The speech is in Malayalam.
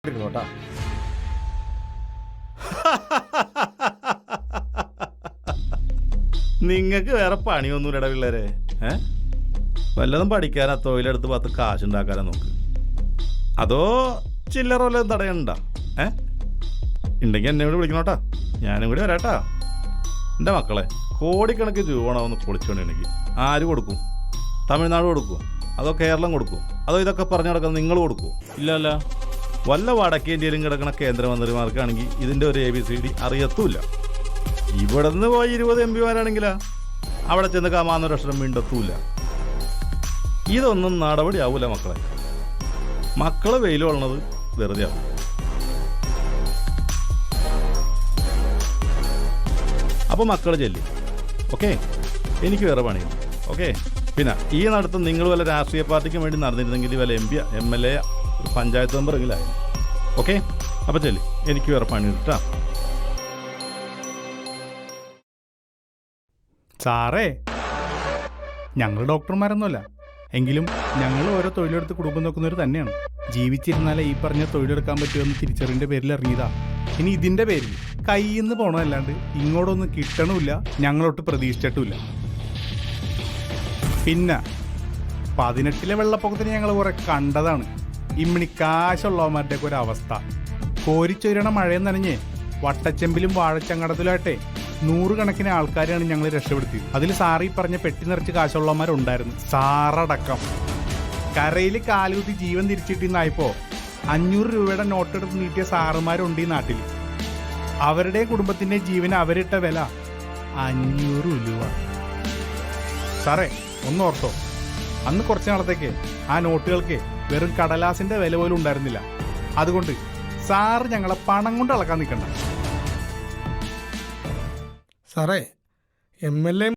കേട്ടാ. നിങ്ങൾക്ക് വേറെ പണിയൊന്നുമില്ലട പിള്ളേരെ. വല്ലതും പഠിക്കാനാ, തൊഴിലെടുത്ത് 10 കാശുണ്ടാക്കാനാ നോക്ക്. അതോ ചില്ലറ വല്ലതും തടയണ്ട? ഉണ്ടെങ്കിൽ എന്നെ കൂടി വിളിക്കണോട്ടാ, ഞാനും കൂടി വരാട്ടാ. എൻ്റെ മക്കളെ, കോടിക്കണക്കിന് രൂപയാണോ പൊളിച്ചുകൊണ്ടെങ്കിൽ ആര് കൊടുക്കും? തമിഴ്നാട് കൊടുക്കും? അതോ കേരളം കൊടുക്കും? അതോ ഇതൊക്കെ പറഞ്ഞു നടക്കുന്നത് നിങ്ങൾ കൊടുക്കും? ഇല്ലല്ല. വല്ല വടക്കേന്ത്യയിലും കിടക്കുന്ന കേന്ദ്രമന്ത്രിമാർക്കാണെങ്കിൽ ഇതിൻ്റെ ഒരു ABCD അറിയത്തുമില്ല. ഇവിടെ നിന്ന് പോയി 20 MP അവിടെ ചെന്ന് കാമാന്നൊരു അക്ഷരം വീണ്ടെത്തൂല. ഇതൊന്നും നടപടി ആവൂല മക്കളെ. മക്കളെ വെയിൽ കൊള്ളണത് വെറുതെ ആവും. അപ്പോൾ മക്കൾ ചെല്ലി. ഓക്കെ, എനിക്ക് വേറെ പണിയുണ്ട്. ഓക്കെ, പിന്നെ ഈ നടത്തം നിങ്ങൾ വല്ല രാഷ്ട്രീയ പാർട്ടിക്കും വേണ്ടി നടന്നിരുന്നെങ്കിൽ വല്ല MP MLA പഞ്ചായത്ത് മെമ്പറെങ്കിലായി. ഓക്കെ, അപ്പോൾ ചെല്ലി, എനിക്ക് വേറെ പണിയുണ്ട് കേട്ടോ. സാറേ, ഞങ്ങൾ ഡോക്ടർമാരൊന്നുമല്ല, എങ്കിലും ഞങ്ങൾ ഓരോ തൊഴിലെടുത്ത് കുടുംബം നോക്കുന്നവർ തന്നെയാണ്. ജീവിച്ചിരുന്നാലേ ഈ പറഞ്ഞ തൊഴിലെടുക്കാൻ പറ്റുമെന്ന് തിരിച്ചറിവിൻ്റെ പേരിൽ ഇറങ്ങിയതാ. ഇനി ഇതിൻ്റെ പേരിൽ കയ്യിൽ നിന്ന് പോകണമല്ലാണ്ട് ഇങ്ങോട്ടൊന്നും കിട്ടണമില്ല, ഞങ്ങളൊട്ട് പ്രതീക്ഷിച്ചിട്ടുമില്ല. പിന്നെ 18-ലെ വെള്ളപ്പൊക്കത്തിന് ഞങ്ങൾ കുറെ കണ്ടതാണ്. ഇമ്മിണി കാശുള്ളവന്മാരുടെയൊക്കെ ഒരു അവസ്ഥ. കോരിച്ചൊരിയണ മഴയും നനഞ്ഞേ വട്ടച്ചെമ്പിലും വാഴച്ചങ്ങടത്തിലായിട്ടെ 100 കണക്കിന് ആൾക്കാരെയാണ് ഞങ്ങൾ രക്ഷപ്പെടുത്തിയത്. അതിൽ സാറി പറഞ്ഞ പെട്ടി നിറച്ച് കാശുള്ളവന്മാരുണ്ടായിരുന്നു, സാറടക്കം. കരയിൽ കാലുകുത്തി ജീവൻ തിരിച്ചിട്ടിന്നായപ്പോൾ 500 രൂപയുടെ നോട്ടെടുത്ത് നീട്ടിയ സാറുമാരുണ്ട് ഈ നാട്ടിൽ. അവരുടെ കുടുംബത്തിൻ്റെ ജീവന് അവരിട്ട വില 500 രൂപ. സാറേ, ഒന്നോർത്തോ, അന്ന് കുറച്ച് നാളത്തേക്ക് ആ നോട്ടുകൾക്ക് വെറും കടലാസിന്റെ വില പോലും ഉണ്ടായിരുന്നില്ല. അതുകൊണ്ട് സാറ് ഞങ്ങളെ പണം കൊണ്ട് അളക്കാൻ നിൽക്കണ്ട. സാറേ, MLA